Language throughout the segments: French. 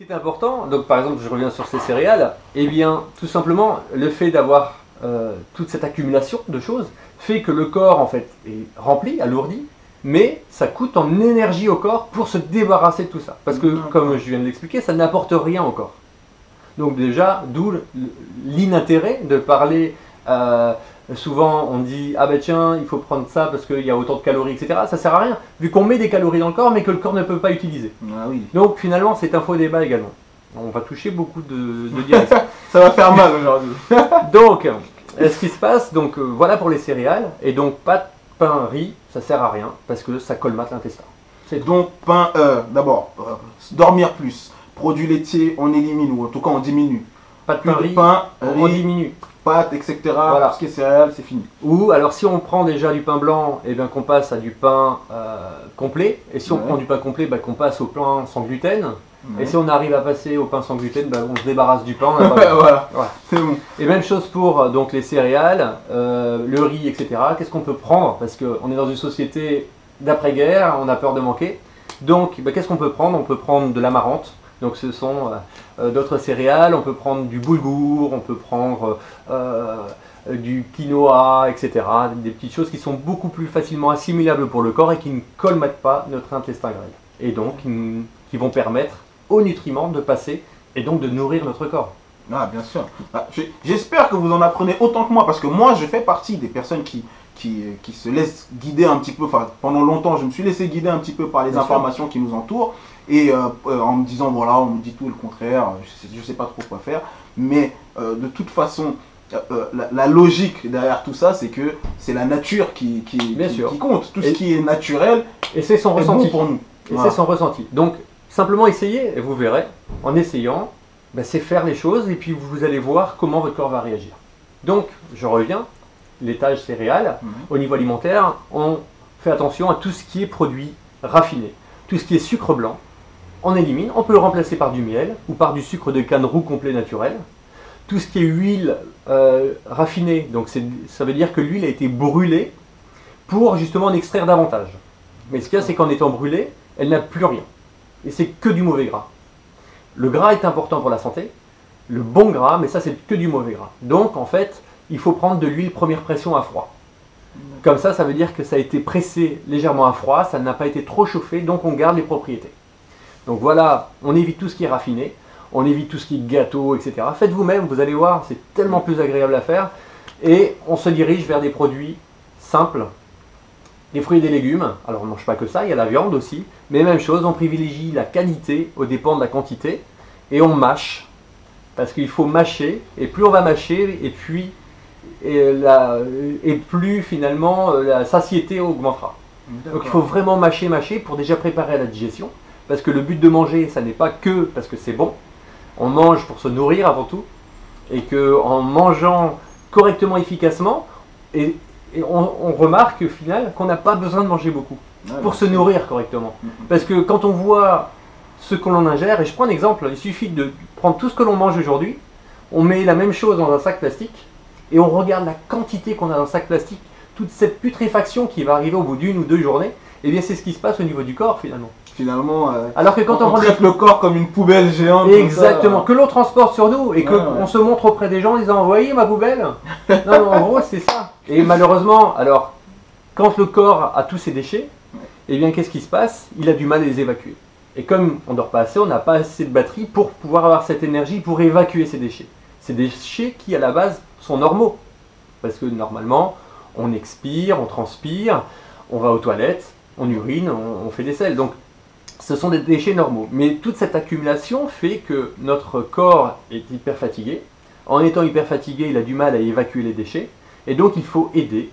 Ce qui est important, donc par exemple je reviens sur ces céréales, eh bien tout simplement le fait d'avoir toute cette accumulation de choses fait que le corps en fait est rempli, alourdi, mais ça coûte en énergie au corps pour se débarrasser de tout ça. Parce que comme je viens de l'expliquer, ça n'apporte rien au corps. Donc déjà, d'où l'inintérêt de parler, souvent on dit « Ah ben tiens, il faut prendre ça parce qu'il y a autant de calories, etc. » Ça sert à rien, vu qu'on met des calories dans le corps mais que le corps ne peut pas utiliser. Ah oui. Donc finalement, c'est un faux débat également. On va toucher beaucoup de directions. Ça va faire mal aujourd'hui. Donc, ce qui se passe, donc voilà pour les céréales, et donc pas de pain, riz, ça sert à rien, parce que ça colmate l'intestin. Donc pain, d'abord, dormir plus. Produits laitiers, on élimine, ou en tout cas on diminue. Pas de pain, riz, riz, on diminue. Pâtes, etc. Voilà. Tout ce qui est céréales, c'est fini. Ou alors si on prend déjà du pain blanc, et bien qu'on passe à du pain complet, et si on prend du pain complet, qu'on passe au pain sans gluten. Et si on arrive à passer au pain sans gluten, on se débarrasse du pain. Voilà. C'est bon. Et même chose pour donc, les céréales, le riz, etc. Qu'est-ce qu'on peut prendre? Parce qu'on est dans une société d'après-guerre, on a peur de manquer. Donc qu'est-ce qu'on peut prendre? On peut prendre de l'amarante. Donc ce sont d'autres céréales, on peut prendre du boulgour, on peut prendre du quinoa, etc. Des petites choses qui sont beaucoup plus facilement assimilables pour le corps et qui ne colmatent pas notre intestin grêle. Et donc qui vont permettre aux nutriments de passer et donc de nourrir notre corps. Ah, bien sûr. J'espère que vous en apprenez autant que moi, parce que moi je fais partie des personnes qui se laissent guider un petit peu. Enfin, pendant longtemps je me suis laissé guider un petit peu par les informations qui nous entourent, et en me disant voilà, on me dit tout le contraire, je sais pas trop quoi faire. Mais de toute façon, la logique derrière tout ça, c'est que c'est la nature qui compte. Tout ce qui est naturel, et c'est son ressenti bon pour nous. Et c'est son ressenti. Donc simplement essayez, et vous verrez, en essayant, c'est faire les choses, et puis vous allez voir comment votre corps va réagir. Donc, je reviens, l'étage céréales, au niveau alimentaire, on fait attention à tout ce qui est produit raffiné. Tout ce qui est sucre blanc, on élimine, on peut le remplacer par du miel, ou par du sucre de canne roux complet naturel. Tout ce qui est huile raffinée, donc ça veut dire que l'huile a été brûlée pour justement en extraire davantage. Mais ce qu'il y a, c'est qu'en étant brûlée, elle n'a plus rien. Et c'est que du mauvais gras. Le gras est important pour la santé, le bon gras, mais ça c'est que du mauvais gras. Donc en fait, il faut prendre de l'huile première pression à froid. Comme ça veut dire que ça a été pressé légèrement à froid, ça n'a pas été trop chauffé, donc on garde les propriétés. Donc voilà, on évite tout ce qui est raffiné, on évite tout ce qui est gâteau, etc. Faites vous-même, vous allez voir, c'est tellement plus agréable à faire. Et on se dirige vers des produits simples, des fruits et des légumes. Alors on ne mange pas que ça, il y a la viande aussi. Mais même chose, on privilégie la qualité aux dépens de la quantité. Et on mâche. Parce qu'il faut mâcher. Et plus on va mâcher, et plus finalement la satiété augmentera. Donc il faut vraiment mâcher pour déjà préparer à la digestion. Parce que le but de manger, ça n'est pas que parce que c'est bon. On mange pour se nourrir avant tout. Et qu'en mangeant correctement, efficacement, on remarque au final qu'on n'a pas besoin de manger beaucoup pour se nourrir correctement. Parce que quand on voit ce que l'on ingère, et je prends un exemple, il suffit de prendre tout ce que l'on mange aujourd'hui, on met la même chose dans un sac plastique, et on regarde la quantité qu'on a dans le sac plastique, toute cette putréfaction qui va arriver au bout d'une ou deux journées, et bien c'est ce qui se passe au niveau du corps finalement. Alors que quand on traite le corps comme une poubelle géante. Exactement, que l'on transporte sur nous et qu'on se montre auprès des gens en disant « Vous voyez ma poubelle ?» Non, en gros c'est ça. Et malheureusement, alors, quand le corps a tous ses déchets, eh bien qu'est-ce qui se passe? Il a du mal à les évacuer. Et comme on ne dort pas assez, on n'a pas assez de batterie pour pouvoir avoir cette énergie pour évacuer ces déchets. Ces déchets qui à la base sont normaux. Parce que normalement, on expire, on transpire, on va aux toilettes, on urine, on fait des selles. Donc ce sont des déchets normaux. Mais toute cette accumulation fait que notre corps est hyper fatigué. En étant hyper fatigué, il a du mal à évacuer les déchets. Et donc il faut aider,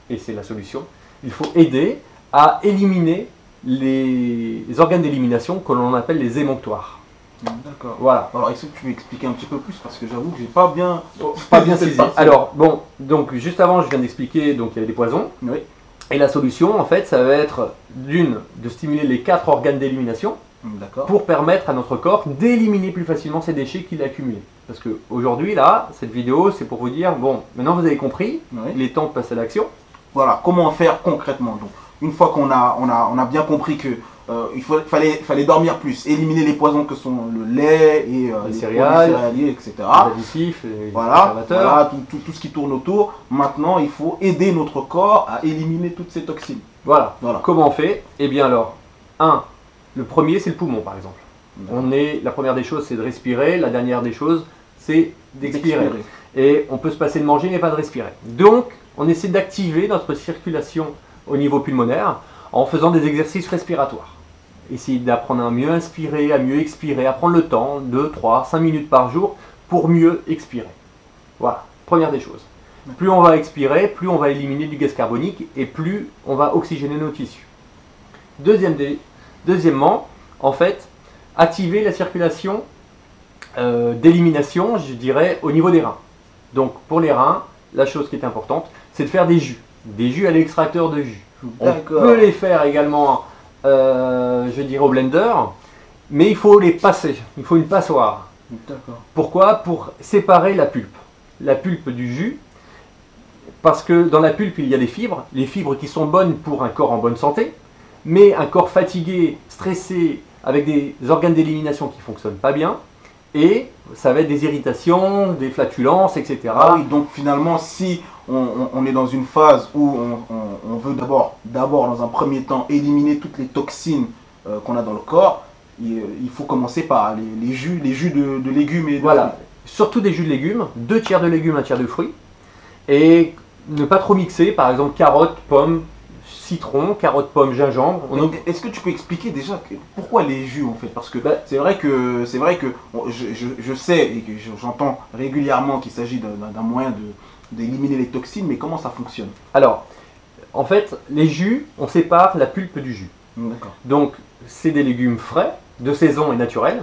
et c'est la solution, il faut aider à éliminer les organes d'élimination que l'on appelle les émonctoires. D'accord. Voilà. Alors est-ce que tu peux expliquer un petit peu plus, parce que j'avoue que j'ai pas bien saisi. Alors bon, donc juste avant je viens d'expliquer, donc il y avait des poisons. Oui. Et la solution en fait ça va être de stimuler les 4 organes d'élimination pour permettre à notre corps d'éliminer plus facilement ces déchets qu'il a accumulés. Parce qu'aujourd'hui là, cette vidéo c'est pour vous dire, bon, maintenant vous avez compris, il est temps de passer à l'action. Voilà, comment faire concrètement. Donc, une fois qu'on a bien compris que fallait dormir plus, éliminer les poisons que sont le lait et les les céréales, produits céréaliers, etc. les additifs, les conservateurs. Voilà tout ce qui tourne autour. Maintenant, il faut aider notre corps à éliminer toutes ces toxines. Voilà. Comment on fait? Eh bien alors, le premier c'est le poumon par exemple. La première des choses c'est de respirer, la dernière des choses c'est d'expirer. Et on peut se passer de manger mais pas de respirer. Donc on essaie d'activer notre circulation au niveau pulmonaire en faisant des exercices respiratoires. Essayer d'apprendre à mieux inspirer, à mieux expirer, à prendre le temps, 2, 3, 5 minutes par jour pour mieux expirer. Voilà, première des choses. Plus on va expirer, plus on va éliminer du gaz carbonique et plus on va oxygéner nos tissus. Deuxièmement, en fait, activer la circulation d'élimination, je dirais, au niveau des reins. Donc pour les reins, la chose qui est importante, c'est de faire des jus à l'extracteur de jus. On peut les faire également, je dirais, au blender, mais il faut les passer, il faut une passoire. Pourquoi? Pour séparer la pulpe du jus. Parce que dans la pulpe, il y a des fibres, les fibres qui sont bonnes pour un corps en bonne santé, mais un corps fatigué, stressé, avec des organes d'élimination qui ne fonctionnent pas bien, et ça va être des irritations, des flatulences, etc. Ah oui, donc finalement, si on est dans une phase où on veut d'abord, dans un premier temps, éliminer toutes les toxines qu'on a dans le corps, il faut commencer par les jus de légumes et de voilà, fruits. Surtout des jus de légumes, 2 tiers de légumes, 1 tiers de fruits, et ne pas trop mixer, par exemple carottes, pommes, citron, carottes, pommes, gingembre. Est-ce que tu peux expliquer déjà pourquoi les jus en fait? Parce que c'est vrai que je sais et que j'entends régulièrement qu'il s'agit d'un moyen d'éliminer les toxines, mais comment ça fonctionne? Alors, en fait, les jus, on sépare la pulpe du jus. Donc, c'est des légumes frais, de saison et naturels.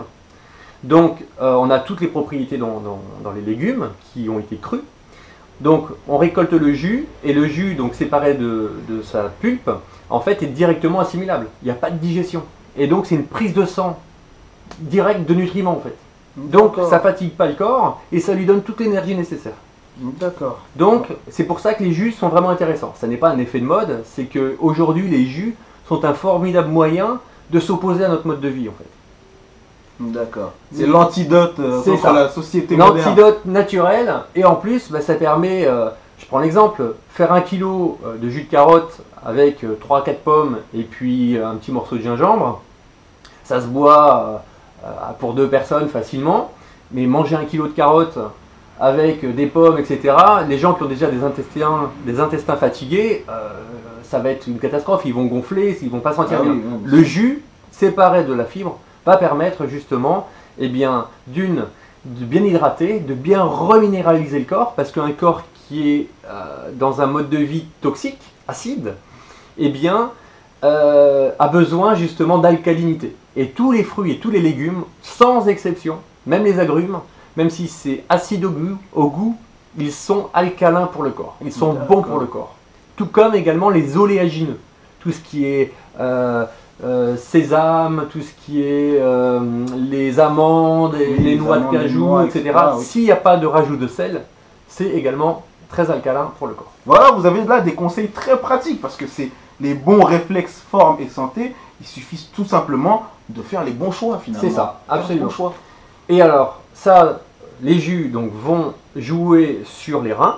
Donc, on a toutes les propriétés dans les légumes qui ont été crus. Donc on récolte le jus, et le jus, donc séparé de sa pulpe, en fait est directement assimilable. Il n'y a pas de digestion. Et donc c'est une prise de sang directe de nutriments en fait. Donc ça fatigue pas le corps et ça lui donne toute l'énergie nécessaire. D'accord. Donc c'est pour ça que les jus sont vraiment intéressants. Ça n'est pas un effet de mode, c'est qu'aujourd'hui les jus sont un formidable moyen de s'opposer à notre mode de vie en fait. D'accord. C'est l'antidote contre la société moderne. L'antidote naturel, et en plus, ça permet, je prends l'exemple, faire 1 kg de jus de carotte avec 3-4 pommes et puis un petit morceau de gingembre, ça se boit pour 2 personnes facilement, mais manger 1 kg de carottes avec des pommes, etc., les gens qui ont déjà des intestins fatigués, ça va être une catastrophe, ils vont gonfler, ils vont pas sentir bien. Le jus, séparé de la fibre, va permettre justement, de bien hydrater, de bien reminéraliser le corps, parce qu'un corps qui est dans un mode de vie toxique, acide, a besoin justement d'alcalinité. Et tous les fruits et tous les légumes, sans exception, même les agrumes, même si c'est acide au goût, ils sont alcalins pour le corps, ils sont bons pour le corps. Tout comme également les oléagineux, tout ce qui est sésame, tout ce qui est les amandes, les noix de cajou, etc. S'il n'y a pas de rajout de sel, c'est également très alcalin pour le corps. Voilà, vous avez là des conseils très pratiques parce que c'est les bons réflexes, forme et santé. Il suffit tout simplement de faire les bons choix finalement. C'est ça, absolument. Et alors, ça, les jus donc, vont jouer sur les reins,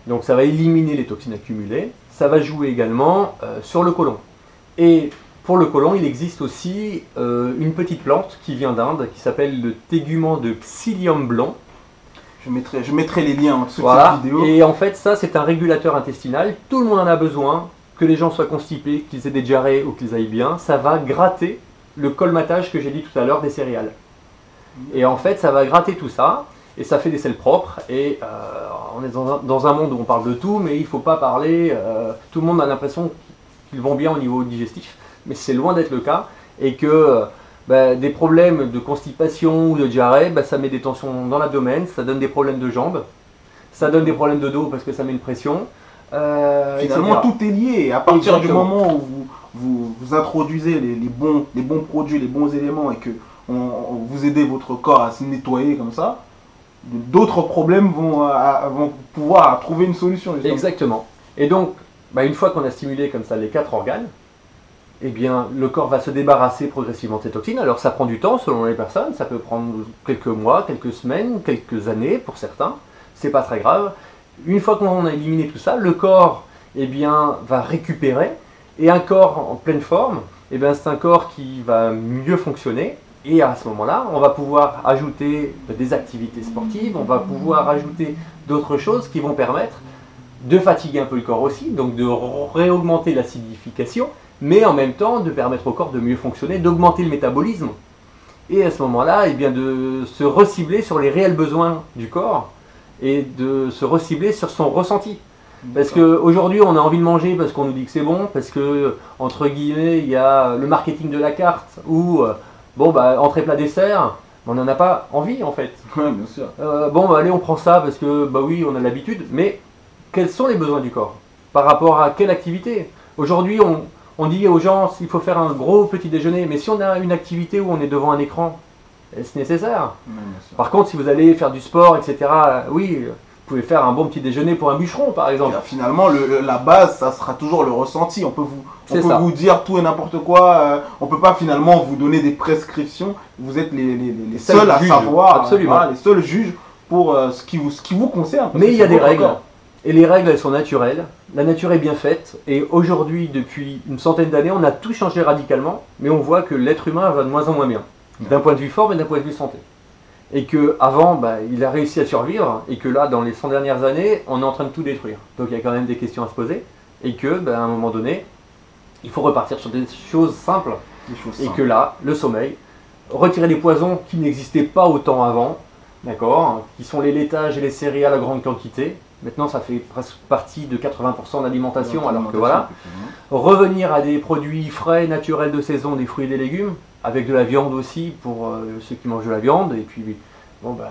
donc ça va éliminer les toxines accumulées. Ça va jouer également sur le côlon. Et pour le côlon, il existe aussi une petite plante qui vient d'Inde, qui s'appelle le tégument de Psyllium blond. Je mettrai les liens en dessous de cette vidéo. Et en fait, ça, c'est un régulateur intestinal. Tout le monde en a besoin, que les gens soient constipés, qu'ils aient des diarrhées ou qu'ils aillent bien. Ça va gratter le colmatage que j'ai dit tout à l'heure des céréales. Et en fait, ça va gratter tout ça, et ça fait des selles propres. Et on est dans un monde où on parle de tout, mais il ne faut pas parler. Tout le monde a l'impression qu'ils vont bien au niveau digestif, mais c'est loin d'être le cas, et que des problèmes de constipation ou de diarrhée, ça met des tensions dans l'abdomen, ça donne des problèmes de jambes, ça donne des problèmes de dos parce que ça met une pression. Finalement, tout est lié. Et à partir du moment où vous introduisez les bons produits, les bons éléments, et que vous aidez votre corps à se nettoyer comme ça, d'autres problèmes vont pouvoir trouver une solution. Justement. Exactement. Et donc, une fois qu'on a stimulé comme ça les 4 organes, eh bien, le corps va se débarrasser progressivement de ces toxines. Alors ça prend du temps selon les personnes, ça peut prendre quelques mois, quelques semaines, quelques années pour certains, c'est pas très grave. Une fois qu'on a éliminé tout ça, le corps eh bien, va récupérer, et un corps en pleine forme, eh bien, c'est un corps qui va mieux fonctionner, et à ce moment-là, on va pouvoir ajouter des activités sportives, on va pouvoir ajouter d'autres choses qui vont permettre de fatiguer un peu le corps aussi, donc de réaugmenter l'acidification, mais en même temps de permettre au corps de mieux fonctionner, d'augmenter le métabolisme, et à ce moment-là, eh bien, de se recibler sur les réels besoins du corps, et de se recibler sur son ressenti. Parce qu'aujourd'hui, on a envie de manger parce qu'on nous dit que c'est bon, parce que, entre guillemets, il y a le marketing de la carte, où, bon, bah, entrée plat dessert, on n'en a pas envie en fait. Ouais, bien sûr. Bon, bah, allez, on prend ça parce que, bah oui, on a l'habitude, mais quels sont les besoins du corps? Par rapport à quelle activité? Aujourd'hui, on dit aux gens qu'il faut faire un gros petit déjeuner, mais si on a une activité où on est devant un écran, est-ce nécessaire? Par contre, si vous allez faire du sport, etc., oui, vous pouvez faire un bon petit déjeuner pour un bûcheron, par exemple. Et finalement, la base, ça sera toujours le ressenti. On peut vous dire tout et n'importe quoi. On ne peut pas finalement vous donner des prescriptions. Vous êtes les seuls à savoir, absolument. Les seuls juges pour ce qui vous concerne. Mais il y a des règles. Et les règles, elles sont naturelles. La nature est bien faite. Et aujourd'hui, depuis une centaine d'années, on a tout changé radicalement. Mais on voit que l'être humain va de moins en moins bien. D'un point de vue forme et d'un point de vue santé. Et qu'avant, bah, il a réussi à survivre. Et que là, dans les 100 dernières années, on est en train de tout détruire. Donc il y a quand même des questions à se poser. Et que, bah, à un moment donné, il faut repartir sur des choses simples. Que là, le sommeil, retirer les poisons qui n'existaient pas autant avant, d'accord, qui sont les laitages et les céréales à grande quantité. Maintenant, ça fait presque partie de 80% d'alimentation, alors que voilà. Revenir à des produits frais, naturels de saison, des fruits et des légumes, avec de la viande aussi pour ceux qui mangent de la viande, et puis bon, bah,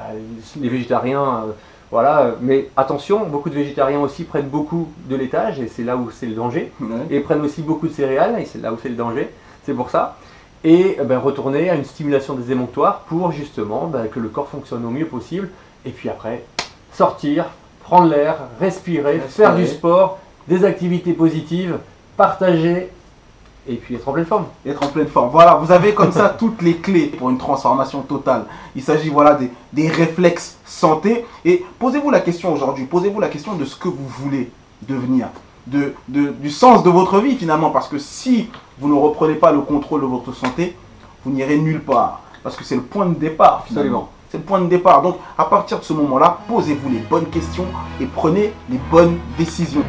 les végétariens, voilà. Mais attention, beaucoup de végétariens aussi prennent beaucoup de laitage, et c'est là où c'est le danger, et prennent aussi beaucoup de céréales, et c'est là où c'est le danger, c'est pour ça. Et ben, retourner à une stimulation des émonctoires pour justement ben, que le corps fonctionne au mieux possible, et puis après, sortir, prendre l'air, respirer, faire du sport, des activités positives, partager, et puis être en pleine forme. Être en pleine forme. Voilà, vous avez comme ça toutes les clés pour une transformation totale. Il s'agit voilà, des réflexes santé. Et posez-vous la question aujourd'hui, posez-vous la question de ce que vous voulez devenir, du sens de votre vie finalement. Parce que si vous ne reprenez pas le contrôle de votre santé, vous n'irez nulle part. Parce que c'est le point de départ finalement. C'est le point de départ. Donc, à partir de ce moment-là, posez-vous les bonnes questions et prenez les bonnes décisions.